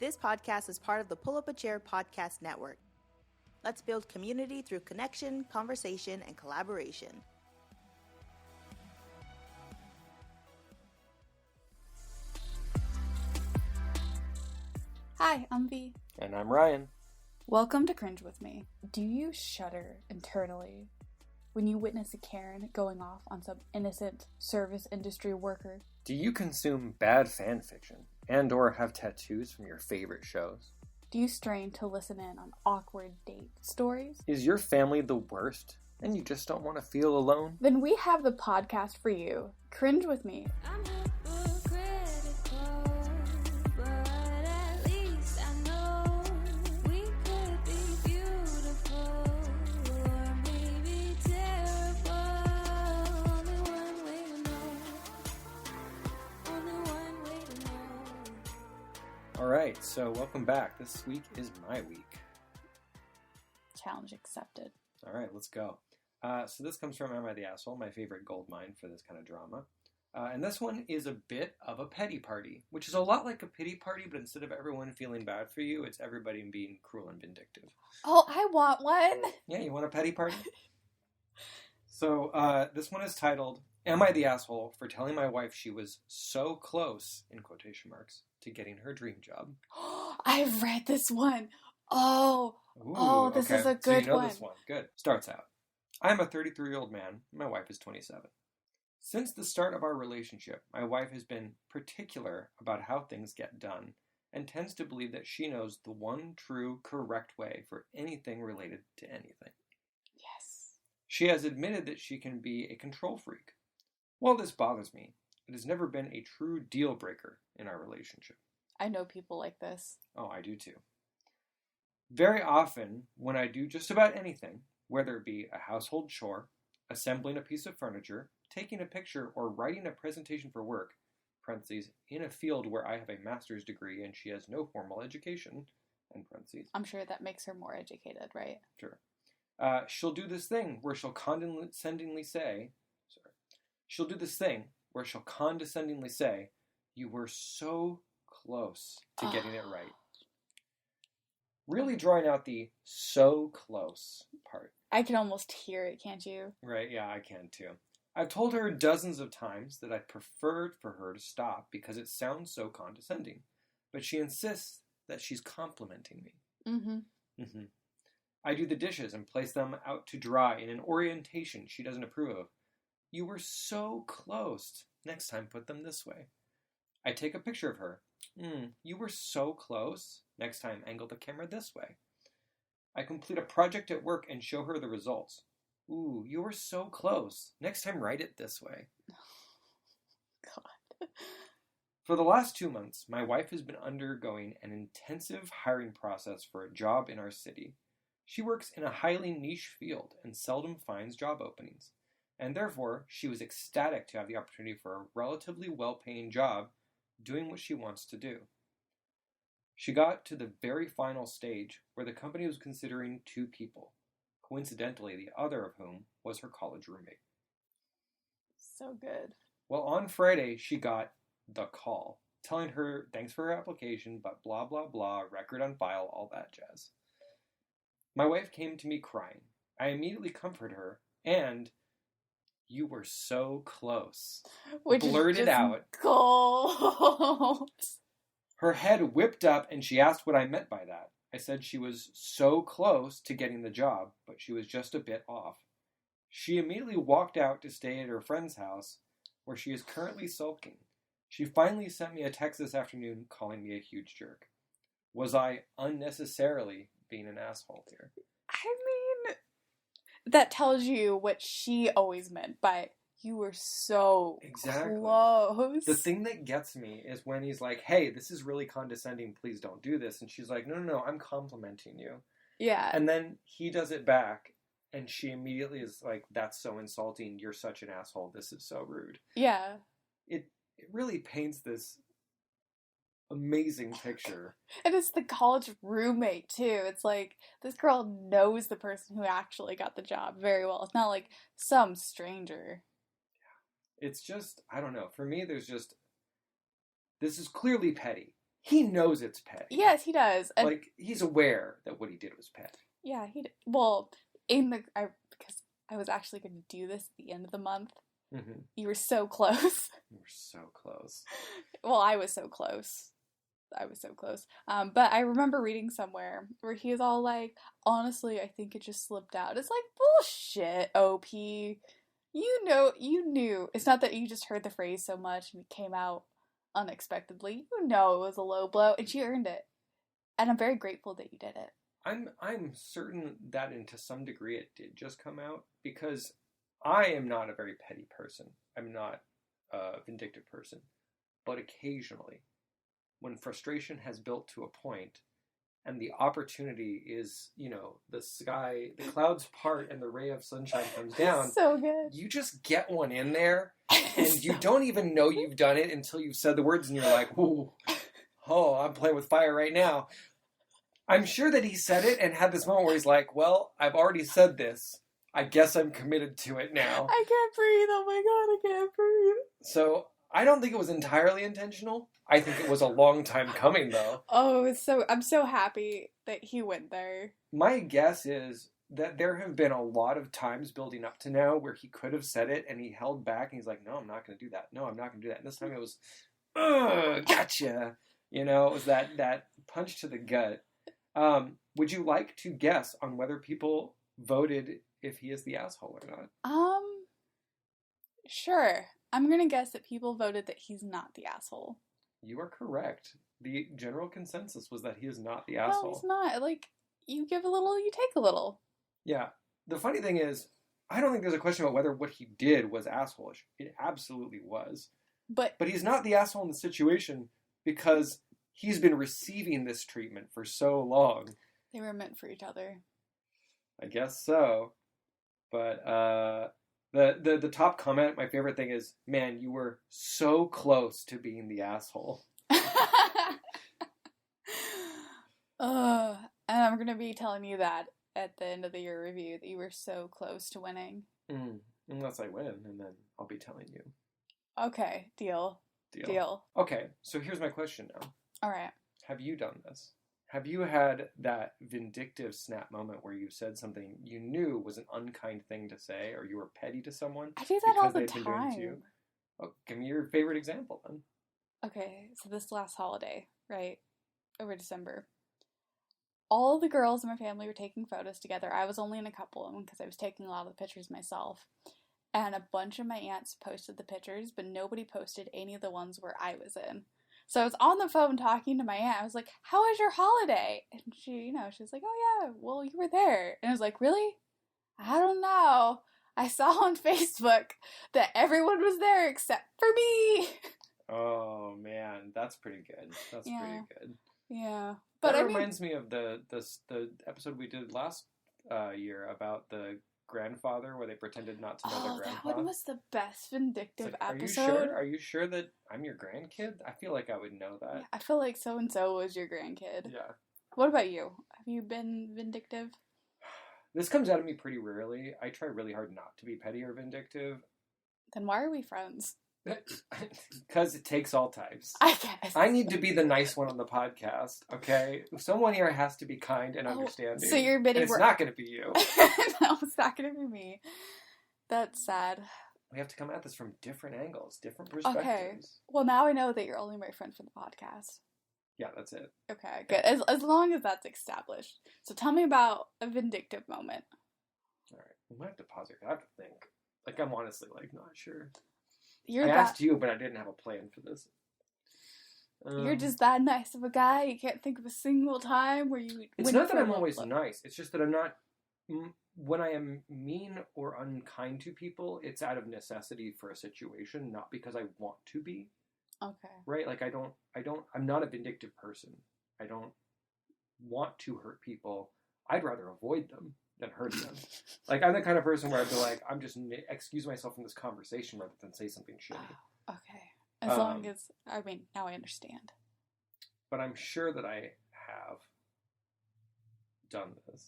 This podcast is part of the Pull Up a Chair podcast network. Let's build community through connection, conversation, and collaboration. Hi, I'm V. And I'm Ryan. Welcome to Cringe With Me. Do you shudder internally when you witness a Karen going off on some innocent service industry worker? Do you consume bad fan fiction and or have tattoos from your favorite shows? Do you strain to listen in on awkward date stories? Is your family the worst and you just don't want to feel alone? Then we have the podcast for you. Cringe With Me. Alright, so welcome back. This week is my week. Challenge accepted. Alright, let's go. So this comes from Am I the Asshole, my favorite gold mine for this kind of drama. And this one is a bit of a petty party, which is a lot like a pity party, but instead of everyone feeling bad for you, it's everybody being cruel and vindictive. Oh, I want one! Yeah, you want a petty party? So this one is titled, Am I the Asshole for telling my wife she was so close, in quotation marks, to getting her dream job? I've read this one. This is a good so you know one. This one. Good. Starts out. I am a 33-year-old man. My wife is 27. Since the start of our relationship, my wife has been particular about how things get done and tends to believe that she knows the one true, correct way for anything related to anything. Yes. She has admitted that she can be a control freak. While this bothers me, it has never been a true deal breaker in our relationship. I know people like this. Oh, I do too. Very often, when I do just about anything, whether it be a household chore, assembling a piece of furniture, taking a picture, or writing a presentation for work, parentheses, in a field where I have a master's degree and she has no formal education, end parentheses. I'm sure that makes her more educated, right? Sure. She'll do this thing where she'll condescendingly say, you were so close to getting it right. Really drawing out the so close part. I can almost hear it, can't you? Right, yeah, I can too. I've told her dozens of times that I'd prefer for her to stop because it sounds so condescending. But she insists that she's complimenting me. Mm-hmm. I do the dishes and place them out to dry in an orientation she doesn't approve of. You were so close. Next time, put them this way. I take a picture of her. You were so close. Next time, angle the camera this way. I complete a project at work and show her the results. Ooh, you were so close. Next time, write it this way. God. For the last 2 months, my wife has been undergoing an intensive hiring process for a job in our city. She works in a highly niche field and seldom finds job openings. And therefore, she was ecstatic to have the opportunity for a relatively well-paying job doing what she wants to do. She got to the very final stage where the company was considering 2 people, coincidentally the other of whom was her college roommate. So good. Well, on Friday, she got the call, telling her thanks for her application, but blah, blah, blah, record on file, all that jazz. My wife came to me crying. I immediately comforted her, and you were so close. Which blurted out. Gold. Her head whipped up and she asked what I meant by that. I said she was so close to getting the job, but she was just a bit off. She immediately walked out to stay at her friend's house, where she is currently sulking. She finally sent me a text this afternoon calling me a huge jerk. Was I unnecessarily being an asshole here? I mean, that tells you what she always meant by you were so close. The thing that gets me is when he's like, hey, this is really condescending, please don't do this. And she's like, no, I'm complimenting you. Yeah. And then he does it back, and she immediately is like, that's so insulting, you're such an asshole, this is so rude. Yeah. It really paints this amazing picture. And it's the college roommate, too. It's like, this girl knows the person who actually got the job very well. It's not like some stranger. It's just, I don't know. For me, this is clearly petty. he knows it's petty. Yes, he does. And like, he's aware that what he did was petty. yeah, because I was actually going to do this at the end of the month. Mm-hmm. You were so close. You were so close. Well, I was so close. But I remember reading somewhere where he was all like, honestly, I think it just slipped out. It's like, bullshit, OP. You knew. It's not that you just heard the phrase so much and it came out unexpectedly. You know it was a low blow, and she earned it. And I'm very grateful that you did it. I'm certain that to some degree it did just come out, because I am not a very petty person. I'm not a vindictive person. But occasionally, when frustration has built to a point and the opportunity is, the sky, the clouds part and the ray of sunshine comes down. So good. You just get one in there, and you don't even know you've done it until you've said the words and you're like, ooh, oh, I'm playing with fire right now. I'm sure that he said it and had this moment where he's like, well, I've already said this. I guess I'm committed to it now. I can't breathe. Oh my god, I can't breathe. So I don't think it was entirely intentional. I think it was a long time coming, though. Oh, I'm so happy that he went there. My guess is that there have been a lot of times building up to now where he could have said it and he held back and he's like, no, I'm not going to do that. No, I'm not going to do that. And this time it was, gotcha. It was that punch to the gut. Would you like to guess on whether people voted if he is the asshole or not? Sure. I'm going to guess that people voted that he's not the asshole. You are correct. The general consensus was that he is not the asshole. No, he's not. Like, you give a little, you take a little. Yeah. The funny thing is, I don't think there's a question about whether what he did was assholeish. It absolutely was. But he's not the asshole in the situation because he's been receiving this treatment for so long. They were meant for each other. I guess so. But the top comment, my favorite thing is, man, you were so close to being the asshole. And I'm going to be telling you that at the end of the year review, that you were so close to winning. Unless I win, and then I'll be telling you. Okay, deal. Okay, so here's my question now. All right. Have you done this? Have you had that vindictive snap moment where you said something you knew was an unkind thing to say, or you were petty to someone? I do that all the time. Oh, give me your favorite example then. Okay, so this last holiday, right, over December, all the girls in my family were taking photos together. I was only in a couple of them because I was taking a lot of the pictures myself. And a bunch of my aunts posted the pictures, but nobody posted any of the ones where I was in. So I was on the phone talking to my aunt. I was like, how was your holiday? And she was like, oh yeah, well, you were there. And I was like, really? I don't know. I saw on Facebook that everyone was there except for me. Oh man, that's pretty good. Pretty good. Yeah. But that reminds me of the episode we did last year about the grandfather where they pretended not to know their grandpa. That one was the best vindictive episode. Are you sure that I'm your grandkid? I feel like I would know that. Yeah, I feel like so-and-so was your grandkid. Yeah. What about you? Have you been vindictive? This comes out of me pretty rarely. I try really hard not to be petty or vindictive. Then why are we friends? Because it takes all types. I guess. I need to be the nice one on the podcast, okay? Someone here has to be kind and understanding. So you're admitting it's not going to be you. No, it's not going to be me. That's sad. We have to come at this from different angles, different perspectives. Okay. Well, now I know that you're only my friend for the podcast. Yeah, that's it. Okay, good. As long as that's established. So tell me about a vindictive moment. All right. We might have to pause here. I have to think. Like, I'm honestly, not sure. I asked you, but I didn't have a plan for this. You're just that nice of a guy. You can't think of a single time where you... It's not that I'm always nice. It's just that I'm not... When I am mean or unkind to people, it's out of necessity for a situation, not because I want to be. Okay. Right? Like, I'm not a vindictive person. I don't want to hurt people. I'd rather avoid them than hurt them. Like, I'm the kind of person where I'd be like, I'm just excuse myself from this conversation rather than say something shitty. Okay. As long as, now I understand. But I'm sure that I have done this.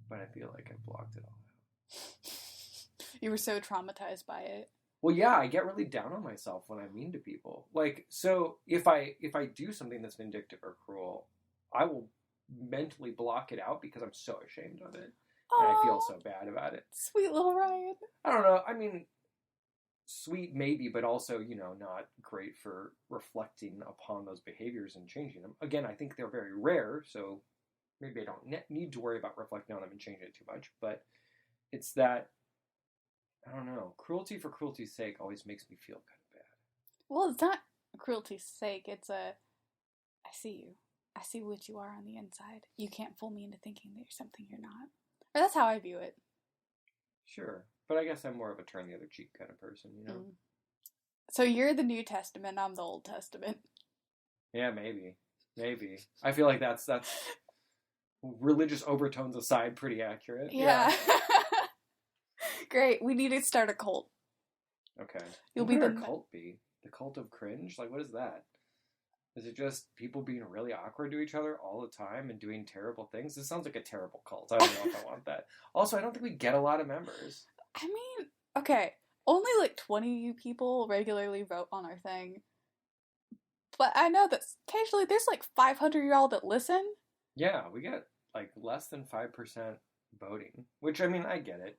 But I feel like I blocked it all out. You were so traumatized by it. Well, yeah, I get really down on myself when I'm mean to people. Like, so if I do something that's vindictive or cruel, I will mentally block it out because I'm so ashamed of it. And I feel so bad about it. Sweet little Ryan. I don't know. I mean, sweet maybe, but also, not great for reflecting upon those behaviors and changing them. Again, I think they're very rare, so maybe I don't need to worry about reflecting on them and changing it too much. But it's that, I don't know, cruelty for cruelty's sake always makes me feel kind of bad. Well, it's not cruelty's sake. It's I see you. I see what you are on the inside. You can't fool me into thinking that you're something you're not. Or that's how I view it. Sure. But I guess I'm more of a turn the other cheek kind of person, So you're the New Testament, I'm the Old Testament. Yeah, maybe. I feel like that's religious overtones aside, pretty accurate. Yeah. Great. We need to start a cult. Okay. You'll what be would our cult be? The cult of cringe? Like, what is that? Is it just people being really awkward to each other all the time and doing terrible things? This sounds like a terrible cult. I don't know if I want that. Also, I don't think we get a lot of members. I mean, okay, only like 20 people regularly vote on our thing. But I know that occasionally there's like 500 of y'all that listen. Yeah, we get like less than 5% voting. Which, I mean, I get it,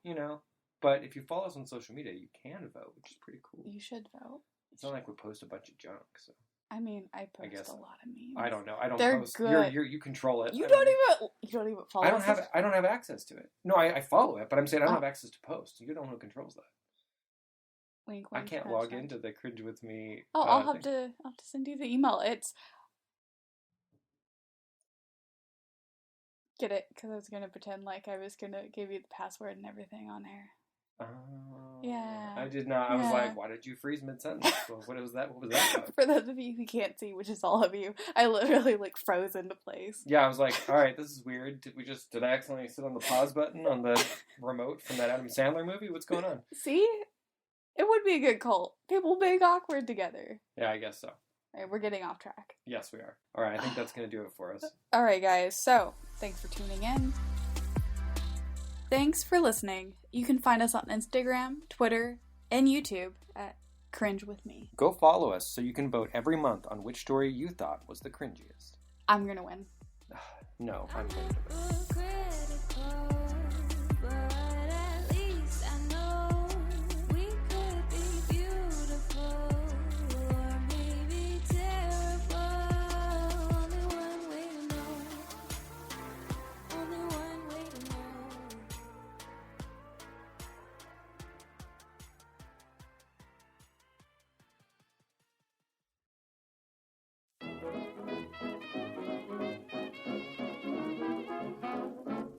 But if you follow us on social media, you can vote, which is pretty cool. You should vote. It's not like we post a bunch of junk, so. I mean, I post a lot of memes. I don't know. I don't They're post. good. You control it. You don't even follow. I don't have access to it. No, I follow it, but I'm saying I don't have access to post. You're the one who controls that. Wink, I can't log into the Cringe With Me. Oh, I'll have to send you the email. It's get it because I was gonna pretend like I was gonna give you the password and everything on air. Oh, yeah. I did not. I was like, why did you freeze mid-sentence? Well, what was that about? For those of you who can't see, which is all of you, I literally froze into place. Yeah, I was like, all right, this is weird. Did I accidentally sit on the pause button on the remote from that Adam Sandler movie? What's going on? See? It would be a good cult. People being awkward together. Yeah, I guess so. All right, we're getting off track. Yes, we are. All right, I think that's going to do it for us. All right, guys. So, thanks for tuning in. Thanks for listening. You can find us on Instagram, Twitter, and YouTube at Cringe With Me. Go follow us so you can vote every month on which story you thought was the cringiest. I'm gonna win. No, I'm going to win.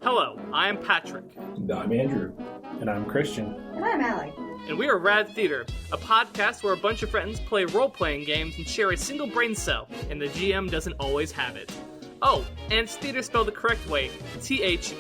Hello, I'm Patrick. And I'm Andrew. And I'm Christian. And I'm Allie. And we are Rad Theater, a podcast where a bunch of friends play role-playing games and share a single brain cell, and the GM doesn't always have it. Oh, and it's theater spelled the correct way, Theatre.